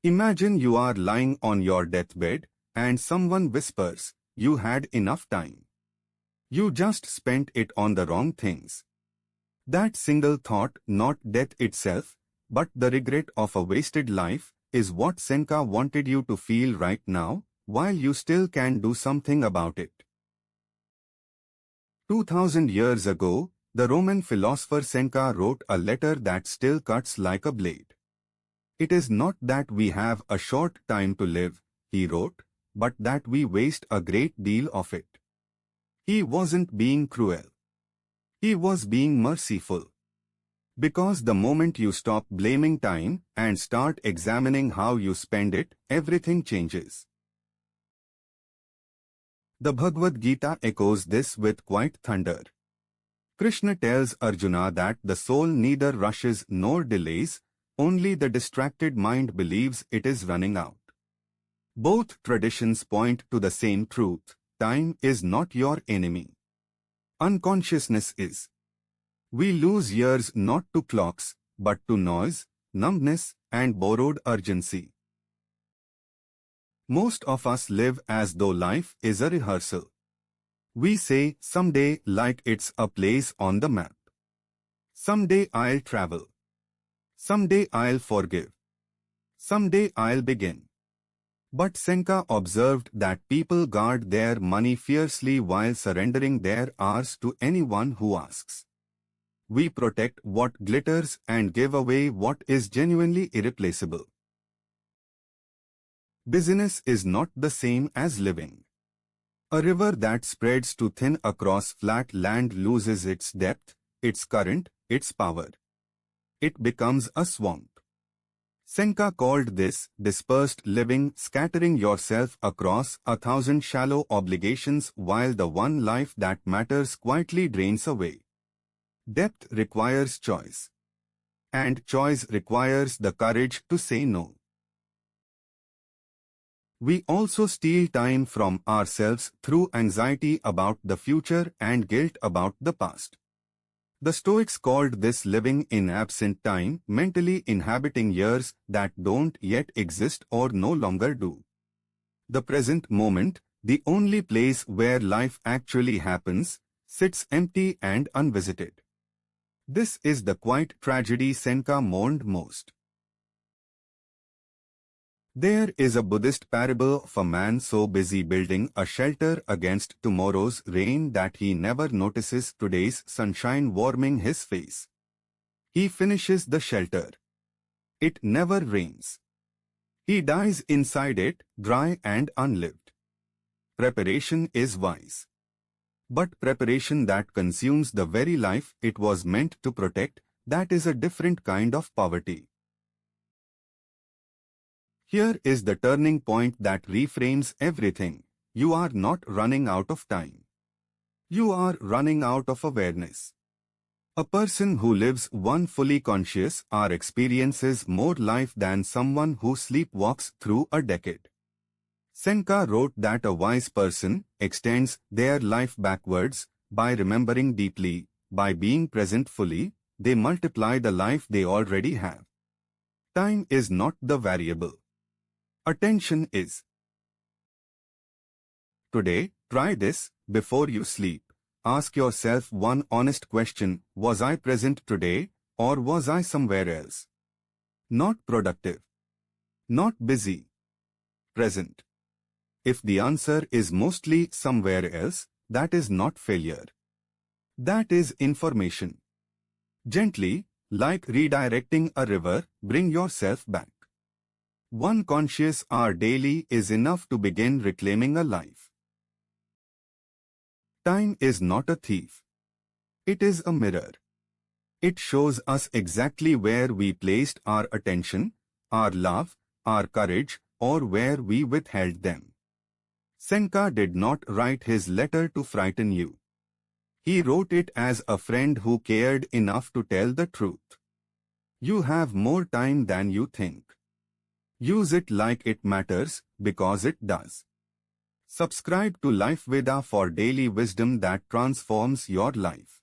Imagine you are lying on your deathbed and someone whispers, "You had enough time. You just spent it on the wrong things." That single thought, not death itself, but the regret of a wasted life, is what Seneca wanted you to feel right now, while you still can do something about it. 2000 years ago, the Roman philosopher Seneca wrote a letter that still cuts like a blade. "It is not that we have a short time to live," he wrote, "but that we waste a great deal of it." He wasn't being cruel. He was being merciful. Because the moment you stop blaming time and start examining how you spend it, everything changes. The Bhagavad Gita echoes this with quiet thunder. Krishna tells Arjuna that the soul neither rushes nor delays, only the distracted mind believes it is running out. Both traditions point to the same truth: time is not your enemy. Unconsciousness is. We lose years not to clocks, but to noise, numbness, and borrowed urgency. Most of us live as though life is a rehearsal. We say, "Someday," like it's a place on the map. "Someday I'll travel. Someday I'll forgive. Someday I'll begin." But Seneca observed that people guard their money fiercely while surrendering their hours to anyone who asks. We protect what glitters and give away what is genuinely irreplaceable. Busyness is not the same as living. A river that spreads too thin across flat land loses its depth, its current, its power. It becomes a swamp. Seneca called this dispersed living, scattering yourself across 1,000 shallow obligations while the one life that matters quietly drains away. Depth requires choice. And choice requires the courage to say no. We also steal time from ourselves through anxiety about the future and guilt about the past. The Stoics called this living in absent time, mentally inhabiting years that don't yet exist or no longer do. The present moment, the only place where life actually happens, sits empty and unvisited. This is the quiet tragedy Seneca mourned most. There is a Buddhist parable of a man so busy building a shelter against tomorrow's rain that he never notices today's sunshine warming his face. He finishes the shelter. It never rains. He dies inside it, dry and unlived. Preparation is wise. But preparation that consumes the very life it was meant to protect, that is a different kind of poverty. Here is the turning point that reframes everything. You are not running out of time. You are running out of awareness. A person who lives one fully conscious hour experiences more life than someone who sleepwalks through a decade. Seneca wrote that a wise person extends their life backwards. By remembering deeply, by being present fully, they multiply the life they already have. Time is not the variable. Attention is. Today, try this. Before you sleep, ask yourself one honest question: was I present today, or was I somewhere else? Not productive. Not busy. Present. If the answer is mostly somewhere else, that is not failure. That is information. Gently, like redirecting a river, bring yourself back. One conscious hour daily is enough to begin reclaiming a life. Time is not a thief. It is a mirror. It shows us exactly where we placed our attention, our love, our courage, or where we withheld them. Seneca did not write his letter to frighten you. He wrote it as a friend who cared enough to tell the truth. You have more time than you think. Use it like it matters, because it does. Subscribe to LifeVeda for daily wisdom that transforms your life.